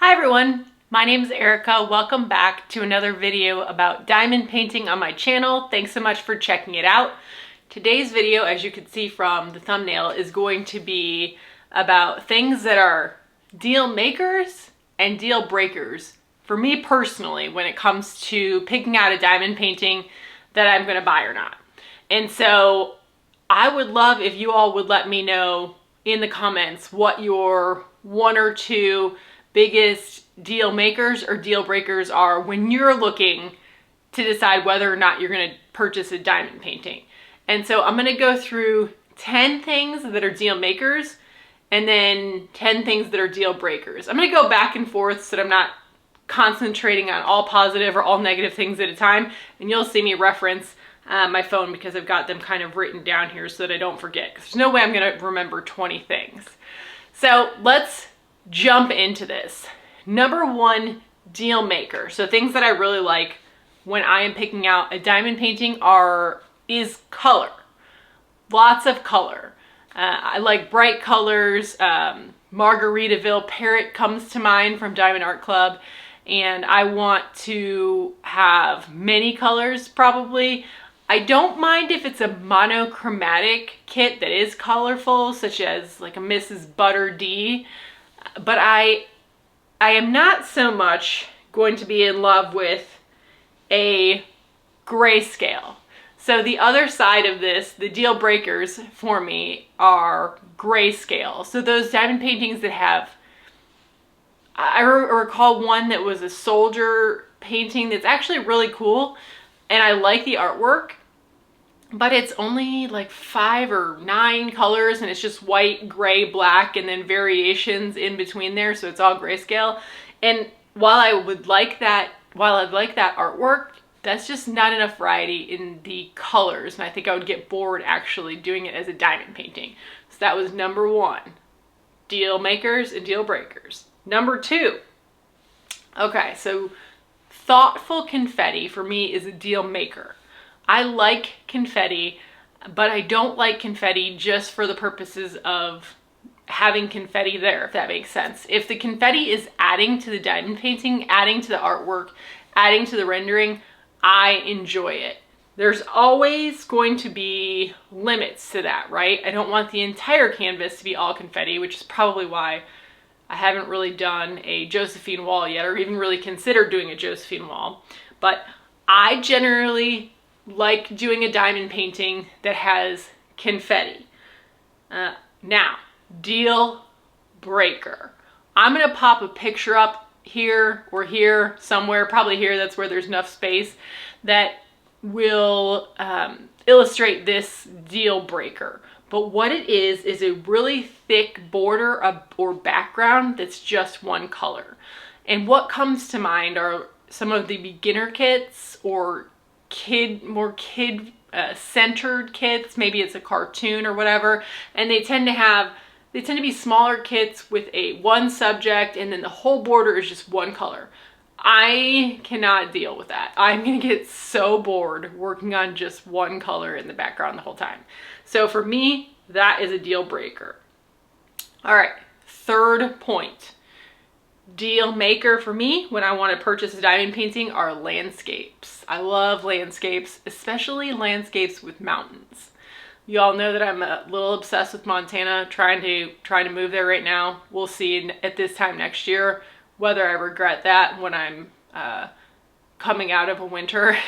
Hi everyone, my name is Erica. Welcome back to another video about diamond painting on my channel. Thanks so much for checking it out. Today's video, as you can see from the thumbnail, is going to be about things that are deal makers and deal breakers for me personally when it comes to picking out a diamond painting that I'm going to buy or not. And so I would love if you all would let me know in the comments what your one or two biggest deal makers or deal breakers are when you're looking to decide whether or not you're going to purchase a diamond painting. And so I'm going to go through 10 things that are deal makers and then 10 things that are deal breakers. I'm going to go back and forth so that I'm not concentrating on all positive or all negative things at a time. And you'll see me reference my phone because I've got them kind of written down here so that I don't forget. Because there's no way I'm going to remember 20 things. So let's jump into this. Number one deal maker. So things that I really like when I am picking out a diamond painting is color. Lots of color. I like bright colors. Margaritaville Parrot comes to mind from Diamond Art Club. And I want to have many colors probably. I don't mind if it's a monochromatic kit that is colorful, such as like a Mrs. Butter D. But I am not so much going to be in love with a grayscale. So the other side of this, the deal breakers for me, are grayscale. So those diamond paintings that have, I recall one that was a soldier painting that's actually really cool, and I like the artwork, but it's only like 5 or 9 colors and it's just white, gray, black, and then variations in between there. So it's all grayscale. And while I would like that, artwork, that's just not enough variety in the colors. And I think I would get bored actually doing it as a diamond painting. So that was number one, deal makers and deal breakers. Number two, okay, so thoughtful confetti for me is a deal maker. I like confetti, but I don't like confetti just for the purposes of having confetti there, if that makes sense. If the confetti is adding to the diamond painting, adding to the artwork, adding to the rendering, I enjoy it. There's always going to be limits to that, right? I don't want the entire canvas to be all confetti, which is probably why I haven't really done a Josephine wall yet, or even really considered doing a Josephine wall. But I generally like doing a diamond painting that has confetti. Now, deal breaker. I'm gonna pop a picture up here or here somewhere, probably here, that's where there's enough space, that will illustrate this deal breaker. But what it is a really thick border or background that's just one color. And what comes to mind are some of the beginner kits or more kid centered kits. Maybe it's a cartoon or whatever, and they tend to be smaller kits with one subject, and then the whole border is just one color. I cannot deal with that. I'm gonna get so bored working on just one color in the background the whole time. So for me, that is a deal breaker. All right, third point. Deal maker for me when I want to purchase a diamond painting are landscapes. I love landscapes, especially landscapes with mountains. You all know that I'm a little obsessed with Montana, trying to move there right now. We'll see at this time next year whether I regret that when I'm coming out of a winter.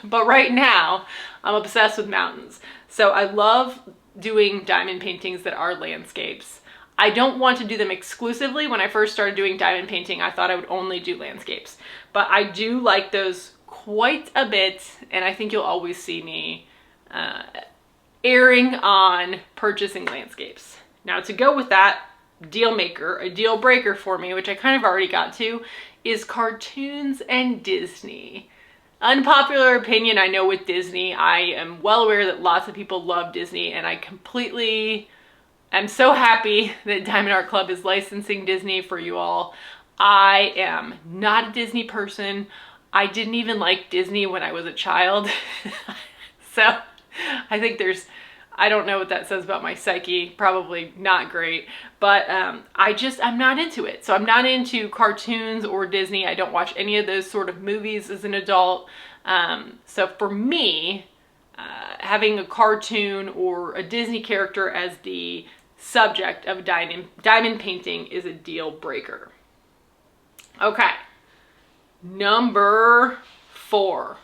But right now, I'm obsessed with mountains. So I love doing diamond paintings that are landscapes. I don't want to do them exclusively. When I first started doing diamond painting, I thought I would only do landscapes. But I do like those quite a bit, and I think you'll always see me erring on purchasing landscapes. Now, to go with that, deal maker, a deal breaker for me, which I kind of already got to, is cartoons and Disney. Unpopular opinion, I know, with Disney. I am well aware that lots of people love Disney, and I'm so happy that Diamond Art Club is licensing Disney for you all. I am not a Disney person. I didn't even like Disney when I was a child. So I think I don't know what that says about my psyche. Probably not great, but I'm not into it. So I'm not into cartoons or Disney. I don't watch any of those sort of movies as an adult. So for me, having a cartoon or a Disney character as the subject of diamond painting is a deal breaker. Okay, number 4,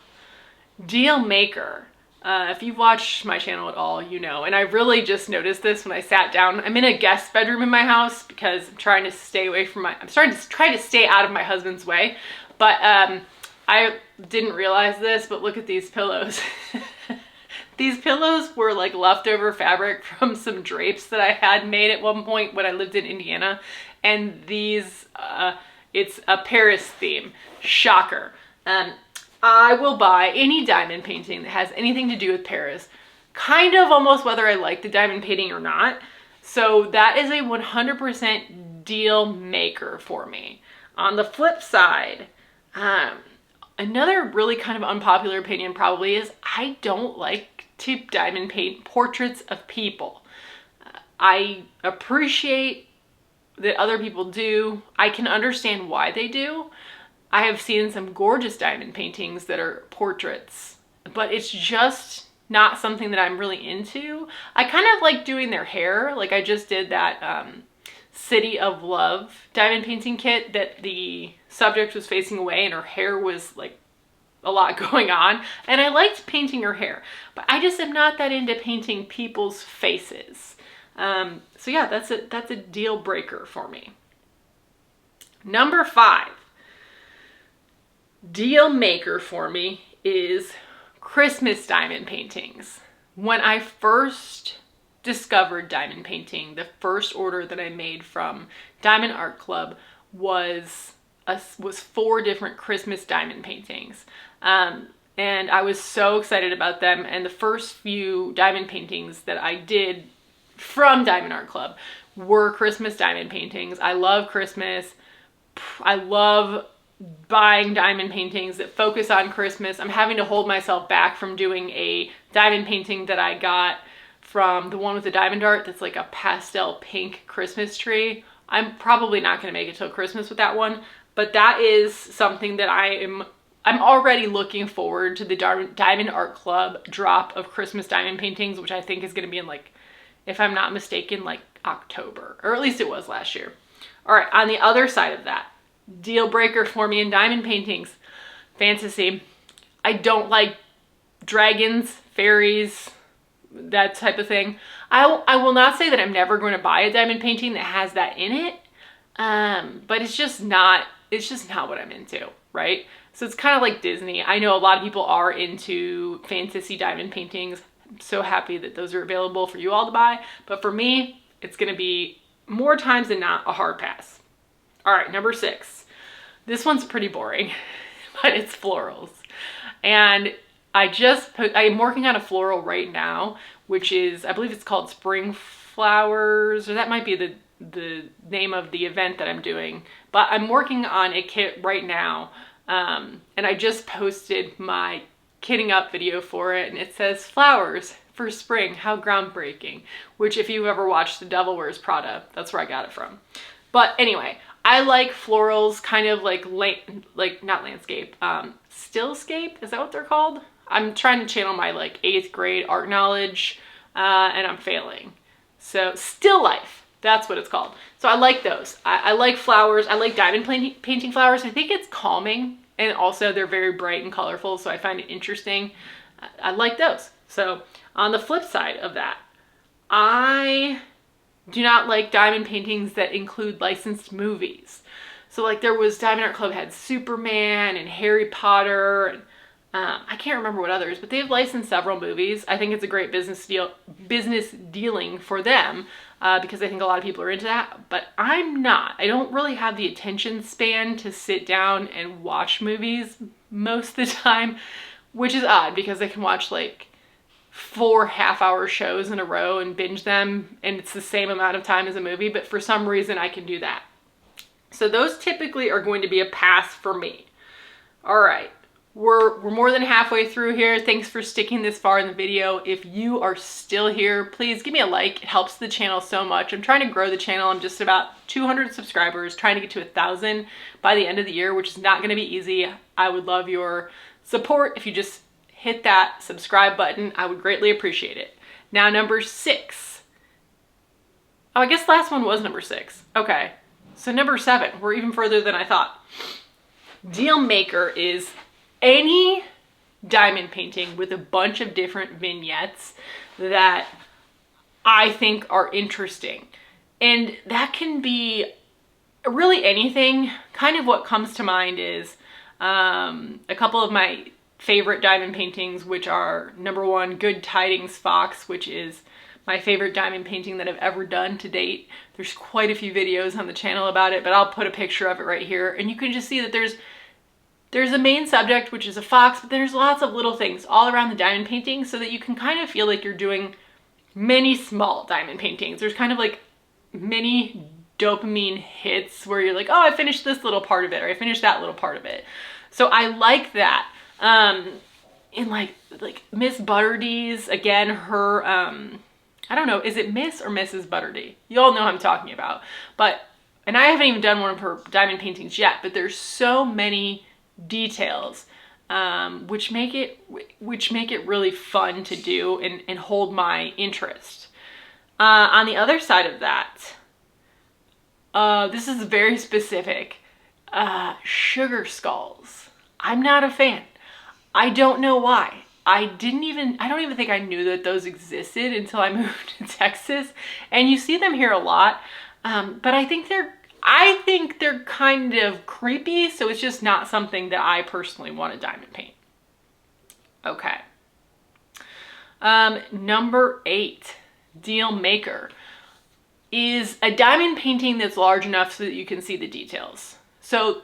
deal maker. If you've watched my channel at all, you know, and I really just noticed this when I sat down. I'm in a guest bedroom in my house because I'm trying to stay away from I'm starting to try to stay out of my husband's way, but I didn't realize this, but look at these pillows. These pillows were like leftover fabric from some drapes that I had made at one point when I lived in Indiana. And these, it's a Paris theme. Shocker. I will buy any diamond painting that has anything to do with Paris, kind of almost whether I like the diamond painting or not. So that is a 100% deal maker for me. On the flip side, another really kind of unpopular opinion probably is I don't like to diamond paint portraits of people. I appreciate that other people do. I can understand why they do. I have seen some gorgeous diamond paintings that are portraits, but it's just not something that I'm really into. I kind of like doing their hair. Like I just did that City of Love diamond painting kit that the subject was facing away and her hair was like a lot going on, and I liked painting her hair, but I just am not that into painting people's faces. So yeah, that's a deal breaker for me. Number 5, deal maker for me is Christmas diamond paintings. When I first discovered diamond painting, the first order that I made from Diamond Art Club was 4 different Christmas diamond paintings. And I was so excited about them. And the first few diamond paintings that I did from Diamond Art Club were Christmas diamond paintings. I love Christmas. I love buying diamond paintings that focus on Christmas. I'm having to hold myself back from doing a diamond painting that I got from the one with the diamond art that's like a pastel pink Christmas tree. I'm probably not going to make it till Christmas with that one, but that is something that I'm already looking forward to, the Diamond Art Club drop of Christmas diamond paintings, which I think is going to be in, like, if I'm not mistaken, like October, or at least it was last year. All right, on the other side of that, deal breaker for me in diamond paintings, fantasy. I don't like dragons, fairies, that type of thing. I will not say that I'm never going to buy a diamond painting that has that in it, but it's just not what I'm into, right? So it's kind of like Disney. I know a lot of people are into fantasy diamond paintings. I'm so happy that those are available for you all to buy. But for me, it's going to be more times than not a hard pass. All right, number 6. This one's pretty boring, but it's florals. And I'm working on a floral right now, which is, I believe it's called Spring Flowers, or that might be the name of the event that I'm doing. But I'm working on a kit right now. And I just posted my kitting up video for it, and it says flowers for spring, how groundbreaking, which if you've ever watched The Devil Wears Prada, that's where I got it from. But anyway, I like florals, kind of like not landscape, stillscape, is that what they're called? I'm trying to channel my like 8th grade art knowledge, and I'm failing. So still life. That's what it's called. So I like those. I like flowers. I like diamond painting flowers. I think it's calming, and also they're very bright and colorful, so I find it interesting. I like those. So on the flip side of that, I do not like diamond paintings that include licensed movies. So like there was Diamond Art Club had Superman and Harry Potter, and I can't remember what others, but they've licensed several movies. I think it's a great business dealing for them, because I think a lot of people are into that, but I'm not. I don't really have the attention span to sit down and watch movies most of the time, which is odd because I can watch like 4 half-hour shows in a row and binge them, and it's the same amount of time as a movie, but for some reason I can do that. So those typically are going to be a pass for me. All right. We're more than halfway through here. Thanks for sticking this far in the video. If you are still here, please give me a like. It helps the channel so much. I'm trying to grow the channel. I'm just about 200 subscribers, trying to get to 1,000 by the end of the year, which is not going to be easy. I would love your support. If you just hit that subscribe button, I would greatly appreciate it. Now, number 6. Oh, I guess last one was number 6. Okay, so number 7. We're even further than I thought. Deal maker is any diamond painting with a bunch of different vignettes that I think are interesting. And that can be really anything. Kind of what comes to mind is a couple of my favorite diamond paintings, which are number 1, Good Tidings Fox, which is my favorite diamond painting that I've ever done to date. There's quite a few videos on the channel about it, but I'll put a picture of it right here. And you can just see that there's a main subject, which is a fox, but there's lots of little things all around the diamond painting so that you can kind of feel like you're doing many small diamond paintings. There's kind of like many dopamine hits where you're like, oh, I finished this little part of it, or I finished that little part of it. So I like that. In like Miss Butterdy's, again, her, I don't know, is it Miss or Mrs. Butterdy? You all know who I'm talking about. And I haven't even done one of her diamond paintings yet, but there's so many details which make it really fun to do and hold my interest. On the other side of that, this is very specific. Sugar skulls. I'm not a fan. I don't know why. I don't even think I knew that those existed until I moved to Texas, and you see them here a lot. But I think they're kind of creepy, so it's just not something that I personally want to diamond paint. Okay. Number 8, Deal Maker, is a diamond painting that's large enough so that you can see the details. So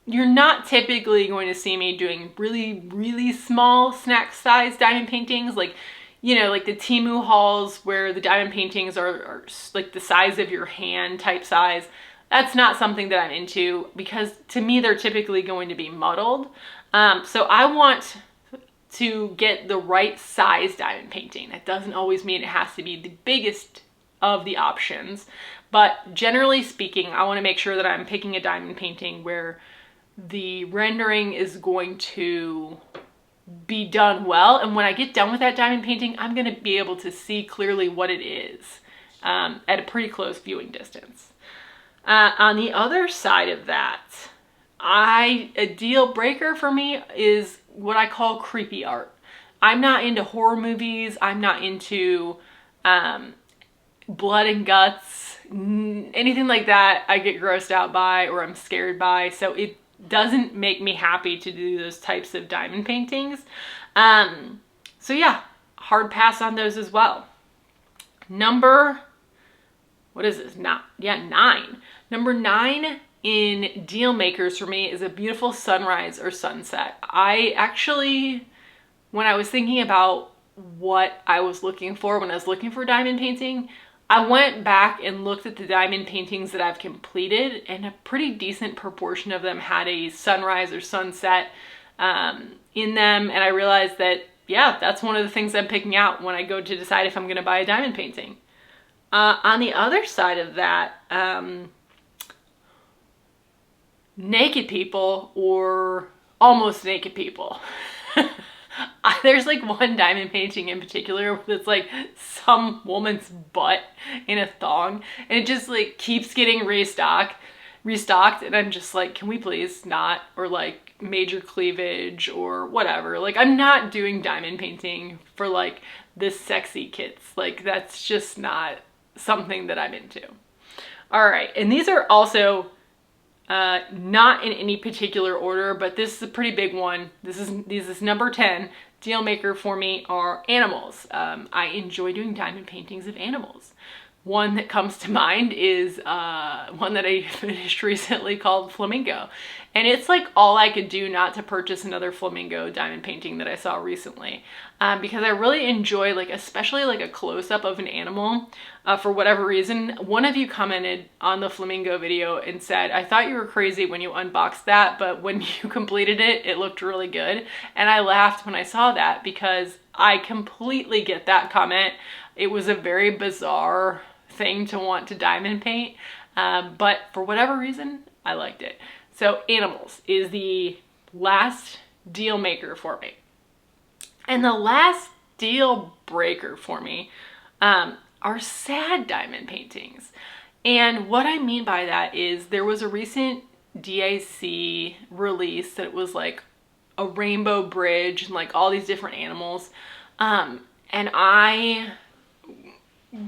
you're not typically going to see me doing really, really small snack size diamond paintings, like, you know, like the Temu hauls where the diamond paintings are like the size of your hand type size. That's not something that I'm into because to me, they're typically going to be muddled. So I want to get the right size diamond painting. That doesn't always mean it has to be the biggest of the options, but generally speaking, I want to make sure that I'm picking a diamond painting where the rendering is going to be done well. And when I get done with that diamond painting, I'm going to be able to see clearly what it is at a pretty close viewing distance. On the other side of that, a deal breaker for me is what I call creepy art. I'm not into horror movies. I'm not into blood and guts, anything like that. I get grossed out by or I'm scared by. So it doesn't make me happy to do those types of diamond paintings. So yeah, hard pass on those as well. What is this? 9. Number 9 in deal makers for me is a beautiful sunrise or sunset. I actually, when I was thinking about what I was looking for when I was looking for diamond painting, I went back and looked at the diamond paintings that I've completed, and a pretty decent proportion of them had a sunrise or sunset in them. And I realized that, yeah, that's one of the things I'm picking out when I go to decide if I'm going to buy a diamond painting. On the other side of that, naked people or almost naked people. There's like one diamond painting in particular that's like some woman's butt in a thong, and it just like keeps getting restocked, and I'm just like, can we please not? Or like major cleavage or whatever. Like, I'm not doing diamond painting for like the sexy kits. Like, that's just not something that I'm into. All right, and these are also not in any particular order, but this is a pretty big one. This is number 10. Deal maker for me are animals. I enjoy doing diamond paintings of animals. One that comes to mind is one that I finished recently called Flamingo. And it's like all I could do not to purchase another Flamingo diamond painting that I saw recently. Because I really enjoy, like, especially like a close-up of an animal. For whatever reason, one of you commented on the Flamingo video and said, I thought you were crazy when you unboxed that, but when you completed it, it looked really good. And I laughed when I saw that because I completely get that comment. It was a very bizarre thing to want to diamond paint, but for whatever reason, I liked it. So animals is the last deal maker for me. And the last deal breaker for me are sad diamond paintings. And what I mean by that is there was a recent DIC release that was like a rainbow bridge and like all these different animals. And I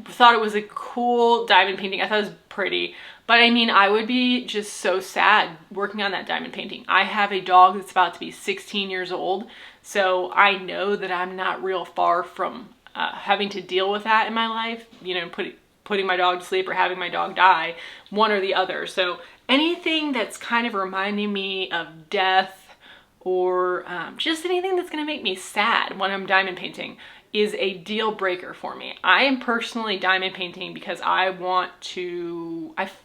thought it was a cool diamond painting. I thought it was pretty, but I mean, I would be just so sad working on that diamond painting. I have a dog that's about to be 16 years old, so I know that I'm not real far from having to deal with that in my life, you know, putting my dog to sleep or having my dog die, one or the other. So anything that's kind of reminding me of death or just anything that's gonna make me sad when I'm diamond painting is a deal breaker for me. I am personally diamond painting because I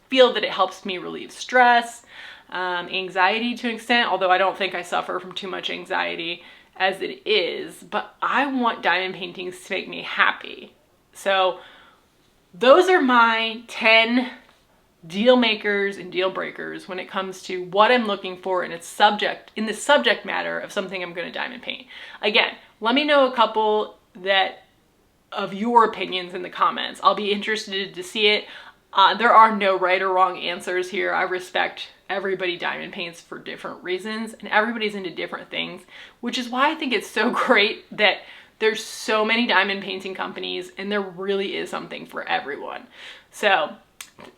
feel that it helps me relieve stress, anxiety to an extent, although I don't think I suffer from too much anxiety as it is, but I want diamond paintings to make me happy. So those are my 10 deal makers and deal breakers when it comes to what I'm looking for in the subject matter of something I'm going to diamond paint. Again, let me know a couple of your opinions in the comments. I'll be interested to see it. There are no right or wrong answers here. I respect everybody diamond paints for different reasons and everybody's into different things, which is why I think it's so great that there's so many diamond painting companies and there really is something for everyone. So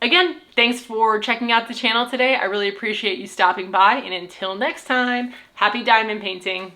again, thanks for checking out the channel today. I really appreciate you stopping by, and until next time, happy diamond painting.